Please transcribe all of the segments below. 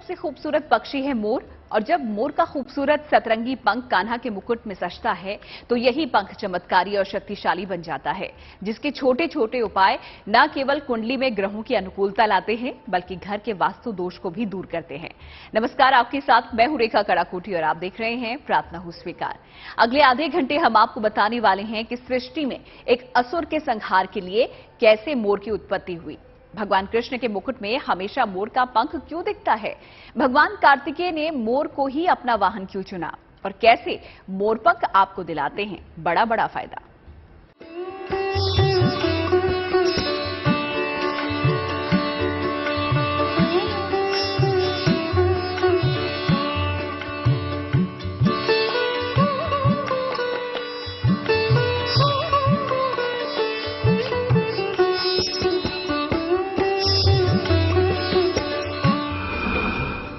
सबसे खूबसूरत पक्षी है मोर, और जब मोर का खूबसूरत सतरंगी पंख कान्हा के मुकुट में सजता है तो यही पंख चमत्कारी और शक्तिशाली बन जाता है, जिसके छोटे छोटे उपाय न केवल कुंडली में ग्रहों की अनुकूलता लाते हैं बल्कि घर के वास्तु दोष को भी दूर करते हैं। नमस्कार, आपके साथ मैं हूं रेखा कड़ाकोटी और आप देख रहे हैं प्रार्थना हो स्वीकार। अगले आधे घंटे हम आपको बताने वाले हैं कि सृष्टि में एक असुर के संहार के लिए कैसे मोर की उत्पत्ति हुई, भगवान कृष्ण के मुकुट में हमेशा मोर का पंख क्यों दिखता है, भगवान कार्तिकेय ने मोर को ही अपना वाहन क्यों चुना, और कैसे मोरपंख आपको दिलाते हैं बड़ा बड़ा फायदा।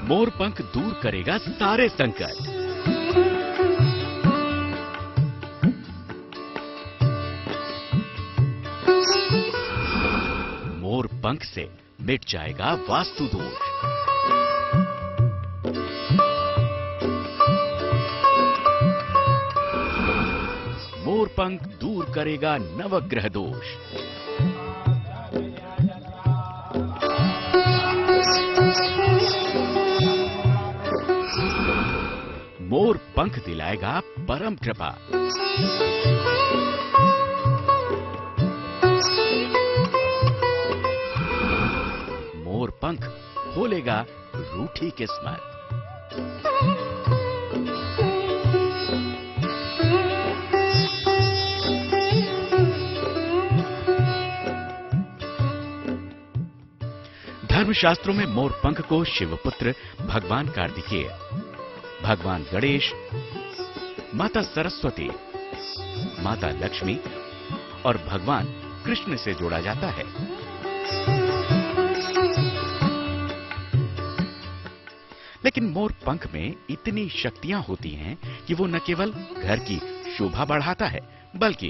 मोर पंख दूर करेगा सारे संकट। मोर पंख से मिट जाएगा वास्तु दोष। मोर पंख दूर करेगा नवग्रह दोष। मोर पंख दिलाएगा परम कृपा। मोर पंख खोलेगा रूठी किस्मत। धर्मशास्त्रों में मोर पंख को शिवपुत्र भगवान कार्तिकेय, भगवान गणेश, माता सरस्वती, माता लक्ष्मी और भगवान कृष्ण से जोड़ा जाता है। लेकिन मोर पंख में इतनी शक्तियां होती हैं कि वो न केवल घर की शोभा बढ़ाता है बल्कि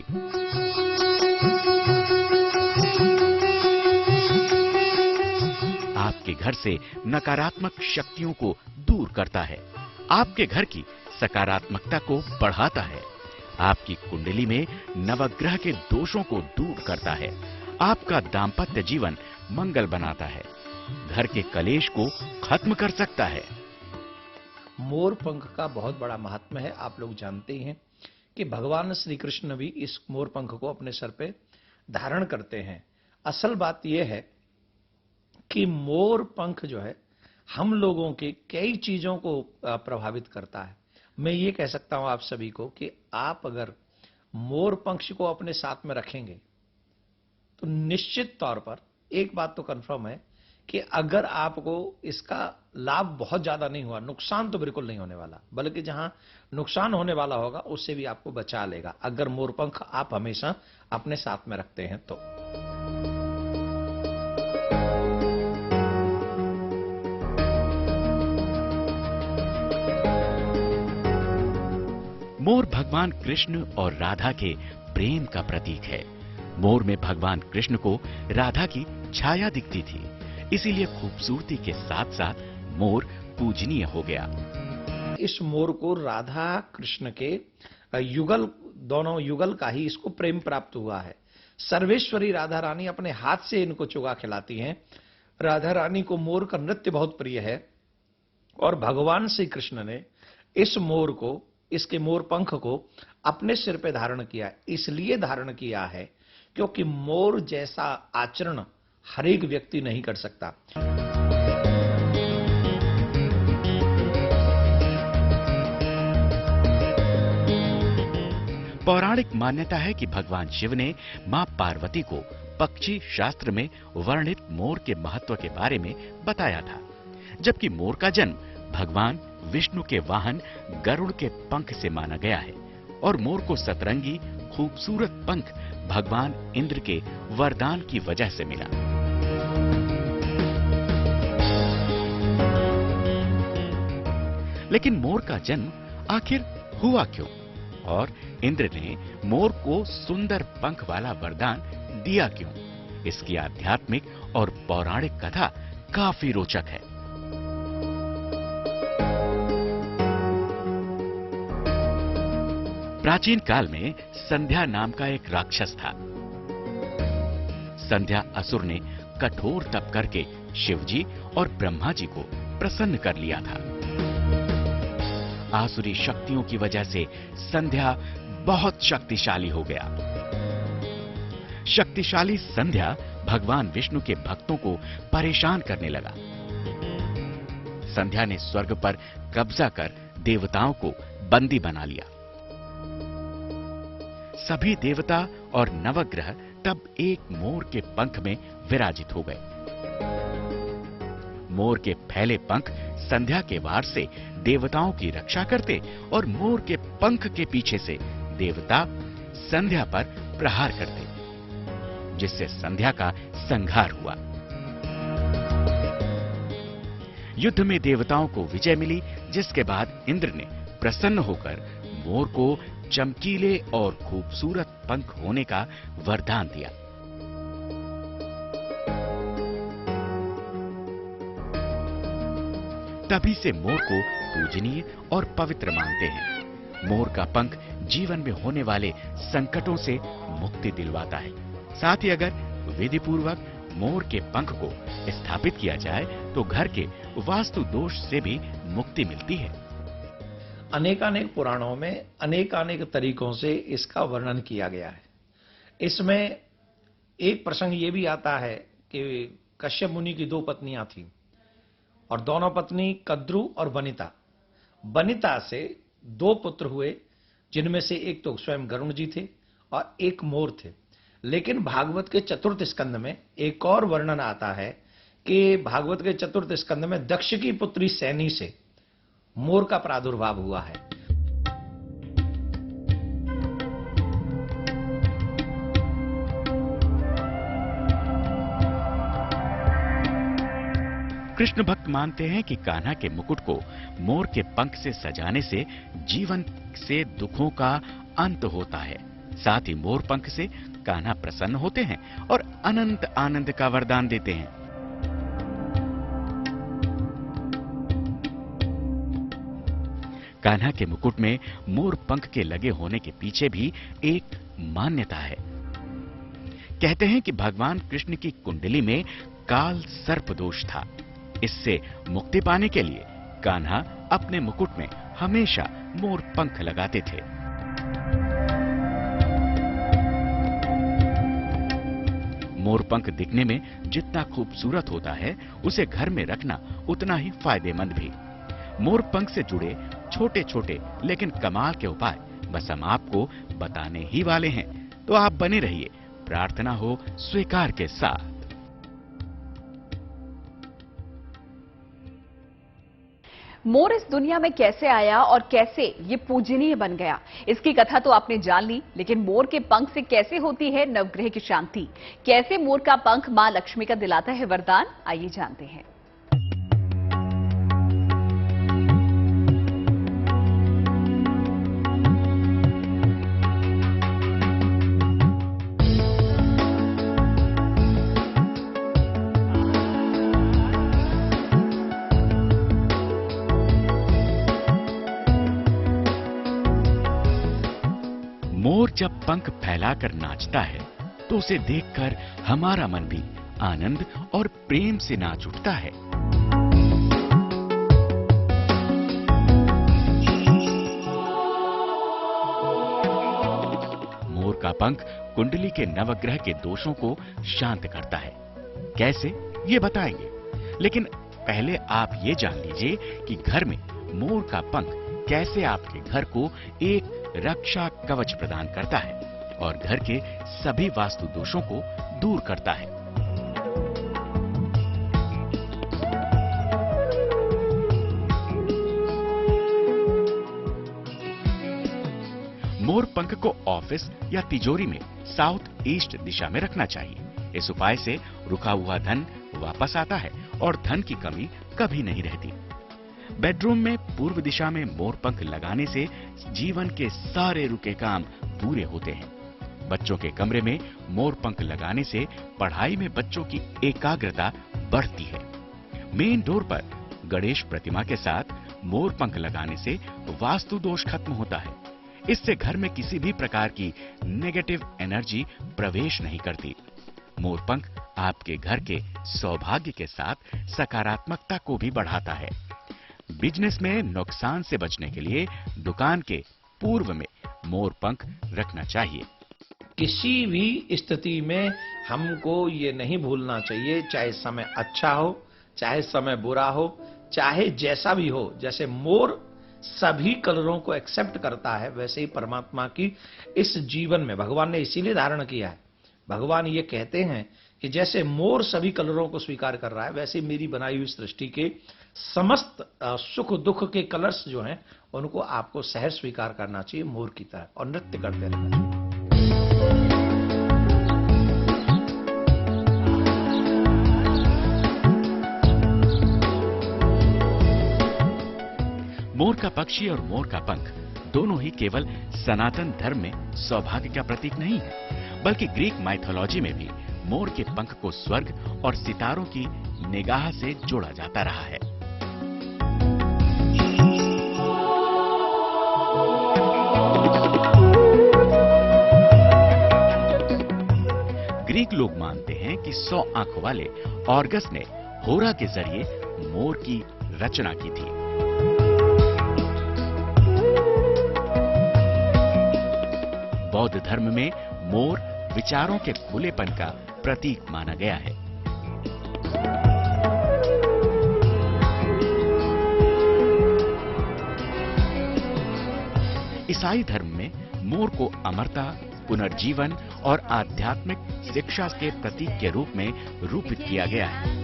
आपके घर से नकारात्मक शक्तियों को दूर करता है, आपके घर की सकारात्मकता को बढ़ाता है, आपकी कुंडली में नवग्रह के दोषों को दूर करता है, आपका दांपत्य जीवन मंगल बनाता है, घर के कलेश को खत्म कर सकता है। मोर पंख का बहुत बड़ा महात्म्य है। आप लोग जानते हैं कि भगवान श्री कृष्ण भी इस मोर पंख को अपने सर पे धारण करते हैं। असल बात यह है कि मोर पंख जो है हम लोगों के कई चीजों को प्रभावित करता है। मैं ये कह सकता हूं आप सभी को कि आप अगर मोर पंख को अपने साथ में रखेंगे तो निश्चित तौर पर एक बात तो कंफर्म है कि अगर आपको इसका लाभ बहुत ज्यादा नहीं हुआ, नुकसान तो बिल्कुल नहीं होने वाला, बल्कि जहां नुकसान होने वाला होगा उससे भी आपको बचा लेगा अगर मोर पंख आप हमेशा अपने साथ में रखते हैं तो। मोर भगवान कृष्ण और राधा के प्रेम का प्रतीक है। मोर में भगवान कृष्ण को राधा की छाया दिखती थी, इसीलिए खूबसूरती के साथ साथ मोर पूजनीय हो गया। इस मोर को राधा कृष्ण के युगल, दोनों युगल का ही इसको प्रेम प्राप्त हुआ है। सर्वेश्वरी राधा रानी अपने हाथ से इनको चुगा खिलाती हैं। राधा रानी को मोर का नृत्य बहुत प्रिय है और भगवान श्री कृष्ण ने इस मोर को, इसके मोर पंख को अपने सिर पे धारण किया। इसलिए धारण किया है क्योंकि मोर जैसा आचरण हर एक व्यक्ति नहीं कर सकता। पौराणिक मान्यता है कि भगवान शिव ने मां पार्वती को पक्षी शास्त्र में वर्णित मोर के महत्व के बारे में बताया था, जबकि मोर का जन्म भगवान विष्णु के वाहन गरुड़ के पंख से माना गया है और मोर को सतरंगी खूबसूरत पंख भगवान इंद्र के वरदान की वजह से मिला। लेकिन मोर का जन्म आखिर हुआ क्यों और इंद्र ने मोर को सुंदर पंख वाला वरदान दिया क्यों? इसकी आध्यात्मिक और पौराणिक कथा काफी रोचक है। प्राचीन काल में संध्या नाम का एक राक्षस था। संध्या असुर ने कठोर तप करके शिवजी और ब्रह्मा जी को प्रसन्न कर लिया था। आसुरी शक्तियों की वजह से संध्या बहुत शक्तिशाली हो गया। शक्तिशाली संध्या भगवान विष्णु के भक्तों को परेशान करने लगा। संध्या ने स्वर्ग पर कब्जा कर देवताओं को बंदी बना लिया। सभी देवता और नवग्रह तब एक मोर के पंख में विराजित हो गए। मोर के फैले पंख संध्या के वार से देवताओं की रक्षा करते और मोर के पंख के पीछे से देवता संध्या पर प्रहार करते, जिससे संध्या का संहार हुआ। युद्ध में देवताओं को विजय मिली, जिसके बाद इंद्र ने प्रसन्न होकर मोर को चमकीले और खूबसूरत पंख होने का वरदान दिया। तभी से मोर को पूजनीय और पवित्र मानते हैं। मोर का पंख जीवन में होने वाले संकटों से मुक्ति दिलवाता है। साथ ही अगर विधि पूर्वक मोर के पंख को स्थापित किया जाए तो घर के वास्तु दोष से भी मुक्ति मिलती है। अनेकानेक पुराणों में अनेकानेक तरीकों से इसका वर्णन किया गया है। इसमें एक प्रसंग ये भी आता है कि कश्यप मुनि की 2 पत्नियां थीं और दोनों पत्नी कद्रु और वनिता। वनिता से 2 पुत्र हुए, जिनमें से एक तो स्वयं गरुण जी थे और एक मोर थे। लेकिन भागवत के 4th स्कंद में एक और वर्णन आता है कि भागवत के 4th स्कंद में दक्ष की पुत्री सैनी से मोर का प्रादुर्भाव हुआ है। कृष्ण भक्त मानते हैं कि कान्हा के मुकुट को मोर के पंख से सजाने से जीवन से दुखों का अंत होता है। साथ ही मोर पंख से कान्हा प्रसन्न होते हैं और अनंत आनंद का वरदान देते हैं। कान्हा के मुकुट में मोर पंख के लगे होने के पीछे भी एक मान्यता है। कहते हैं कि भगवान कृष्ण की कुंडली में काल सर्प दोष था। इससे मुक्ति पाने के लिए कान्हा अपने मुकुट में हमेशा मोर पंख लगाते थे। मोर पंख दिखने में जितना खूबसूरत होता है, उसे घर में रखना उतना ही फायदेमंद भी। मोर पंख से जुड़े छोटे छोटे लेकिन कमाल के उपाय बस हम आपको बताने ही वाले हैं, तो आप बने रहिए प्रार्थना हो स्वीकार के साथ। मोर इस दुनिया में कैसे आया और कैसे ये पूजनीय बन गया, इसकी कथा तो आपने जान ली, लेकिन मोर के पंख से कैसे होती है नवग्रह की शांति? कैसे मोर का पंख मां लक्ष्मी का दिलाता है वरदान? आइए जानते हैं। मोर जब पंख फैलाकर नाचता है तो उसे देखकर हमारा मन भी आनंद और प्रेम से नाच उठता है। मोर का पंख कुंडली के नवग्रह के दोषों को शांत करता है। कैसे, ये बताएंगे, लेकिन पहले आप ये जान लीजिए कि घर में मोर का पंख कैसे आपके घर को एक रक्षा कवच प्रदान करता है और घर के सभी वास्तु दोषों को दूर करता है। मोर पंख को ऑफिस या तिजोरी में साउथ ईस्ट दिशा में रखना चाहिए। इस उपाय से रुका हुआ धन वापस आता है और धन की कमी कभी नहीं रहती। बेडरूम में पूर्व दिशा में मोर पंख लगाने से जीवन के सारे रुके काम पूरे होते हैं। बच्चों के कमरे में मोर पंख लगाने से पढ़ाई में बच्चों की एकाग्रता बढ़ती है। मेन डोर पर गणेश प्रतिमा के साथ मोर पंख लगाने से वास्तु दोष खत्म होता है। इससे घर में किसी भी प्रकार की नेगेटिव एनर्जी प्रवेश नहीं करती। मोर पंख आपके घर के सौभाग्य के साथ सकारात्मकता को भी बढ़ाता है। बिजनेस में नुकसान से बचने के लिए दुकान के पूर्व में मोर पंख रखना चाहिए। किसी भी स्थिति में हमको ये नहीं भूलना चाहिए, चाहे समय अच्छा हो, चाहे समय बुरा हो, चाहे जैसा भी हो, जैसे मोर सभी कलरों को एक्सेप्ट करता है, वैसे ही परमात्मा की इस जीवन में भगवान ने इसीलिए धारण किया है। भगवान ये कहते हैं कि जैसे मोर सभी कलरों को स्वीकार कर रहा है, वैसे मेरी बनाई हुई सृष्टि के समस्त सुख दुख के कलर्स जो हैं उनको आपको सहज स्वीकार करना चाहिए मोर की तरह, और नृत्य करते रहना चाहिए। मोर का पक्षी और मोर का पंख दोनों ही केवल सनातन धर्म में सौभाग्य का प्रतीक नहीं है, बल्कि ग्रीक माइथोलॉजी में भी मोर के पंख को स्वर्ग और सितारों की निगाह से जोड़ा जाता रहा है। ग्रीक लोग मानते हैं कि 100 आंखों वाले ऑर्गस ने होरा के जरिए मोर की रचना की थी। बौद्ध धर्म में मोर विचारों के खुलेपन का प्रतीक माना गया है। ईसाई धर्म में मोर को अमरता, पुनर्जीवन और आध्यात्मिक शिक्षा के प्रतीक के रूप में रूपित किया गया है।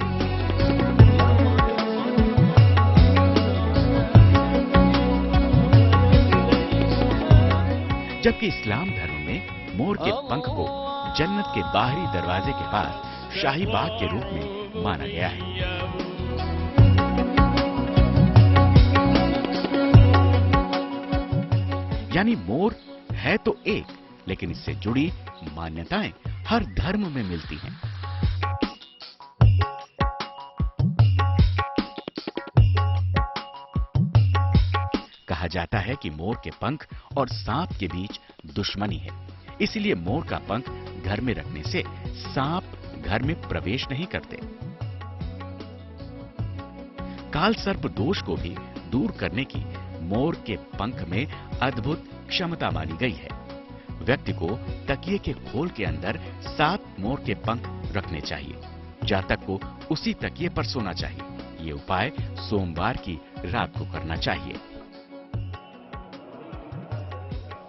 जबकि इस्लाम धर्म में मोर के पंख को जन्नत के बाहरी दरवाजे के पास शाही बाग के रूप में माना गया है। यानी मोर है तो एक, लेकिन इससे जुड़ी मान्यताएं हर धर्म में मिलती हैं। कहा जाता है कि मोर के पंख और सांप के बीच दुश्मनी है, इसलिए मोर का पंख घर में रखने से सांप घर में प्रवेश नहीं करते। काल सर्प दोष को भी दूर करने की मोर के पंख में अद्भुत क्षमता मानी गई है। व्यक्ति को तकिए के खोल के अंदर 7 मोर के पंख रखने चाहिए। जातक को उसी तकिए पर सोना चाहिए। ये उपाय सोमवार की रात को करना चाहिए।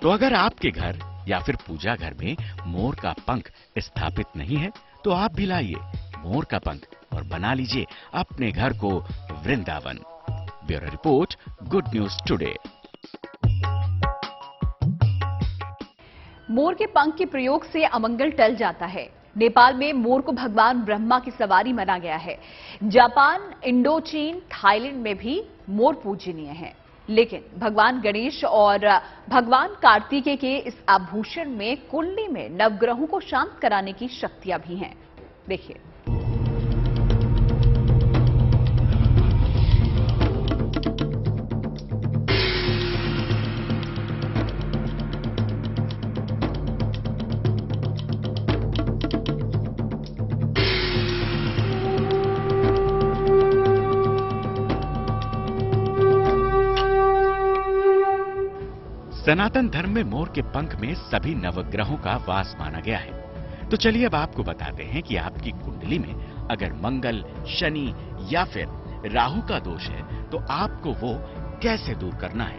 तो अगर आपके घर या फिर पूजा घर में मोर का पंख स्थापित नहीं है, तो आप भी लाइए मोर का पंख और बना लीजिए अपने घर को Vrindavan. Bureau report, good news today. मोर के पंख के प्रयोग से अमंगल टल जाता है। नेपाल में मोर को भगवान ब्रह्मा की सवारी माना गया है। जापान, इंडोचीन, थाईलैंड में भी मोर पूजनीय है। लेकिन भगवान गणेश और भगवान कार्तिकेय के इस आभूषण में कुंडली में नवग्रहों को शांत कराने की शक्तियां भी हैं। देखिए, सनातन धर्म में मोर के पंख में सभी नवग्रहों का वास माना गया है। तो चलिए अब आपको बताते हैं कि आपकी कुंडली में अगर मंगल, शनि या फिर राहु का दोष है तो आपको वो कैसे दूर करना है।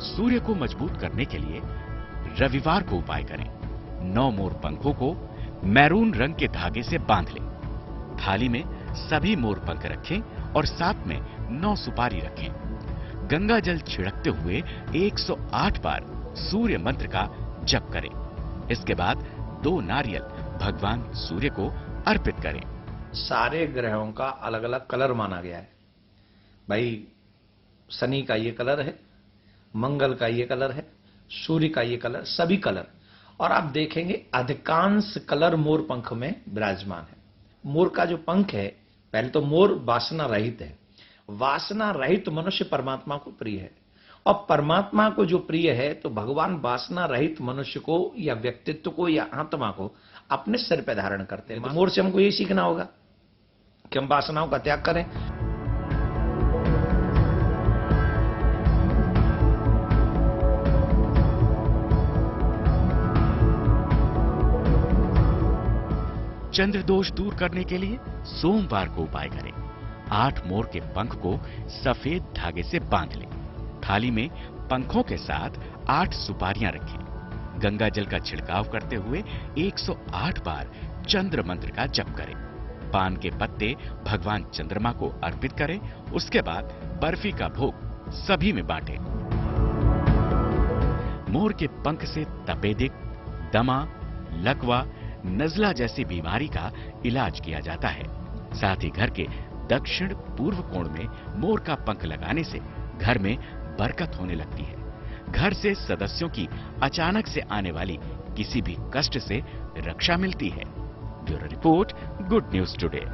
सूर्य को मजबूत करने के लिए रविवार को उपाय करें। 9 मोर पंखों को मैरून रंग के धागे से बांध लें। थाली में सभी मोर पंख रखें और साथ में 9 सुपारी रखें। गंगा जल छिड़कते हुए 108 बार सूर्य मंत्र का जप करें। इसके बाद 2 नारियल भगवान सूर्य को अर्पित करें। सारे ग्रहों का अलग अलग कलर माना गया है। भाई, शनि का ये कलर है, मंगल का ये कलर है, सूर्य का ये कलर, सभी कलर। और आप देखेंगे अधिकांश कलर मोर पंख में विराजमान है। मोर का जो पंख है, पहले तो मोर वासना रहित है। वासना रहित मनुष्य परमात्मा को प्रिय है, और परमात्मा को जो प्रिय है तो भगवान वासना रहित मनुष्य को या व्यक्तित्व को या आत्मा को अपने सिर पर धारण करते हैं। तो मोर से हमको यही सीखना होगा कि हम वासनाओं का त्याग करें। चंद्र दोष दूर करने के लिए सोमवार को उपाय करें। 8 मोर के पंख को सफेद धागे से बांध लें। थाली में पंखों के साथ 8 सुपारियां रखें। गंगा जल का छिड़काव करते हुए 108 बार चंद्र मंत्र का जप करें। पान के पत्ते भगवान चंद्रमा को अर्पित करें। उसके बाद बर्फी का भोग सभी में बांटें। मोर के पंख से तपेदिक, दमा, लकवा, नजला जैसी बीमारी का इलाज किया जाता है। साथ ही घर के दक्षिण पूर्व कोण में मोर का पंख लगाने से घर में बरकत होने लगती है। घर से सदस्यों की अचानक से आने वाली किसी भी कष्ट से रक्षा मिलती है। Bureau report, good news today.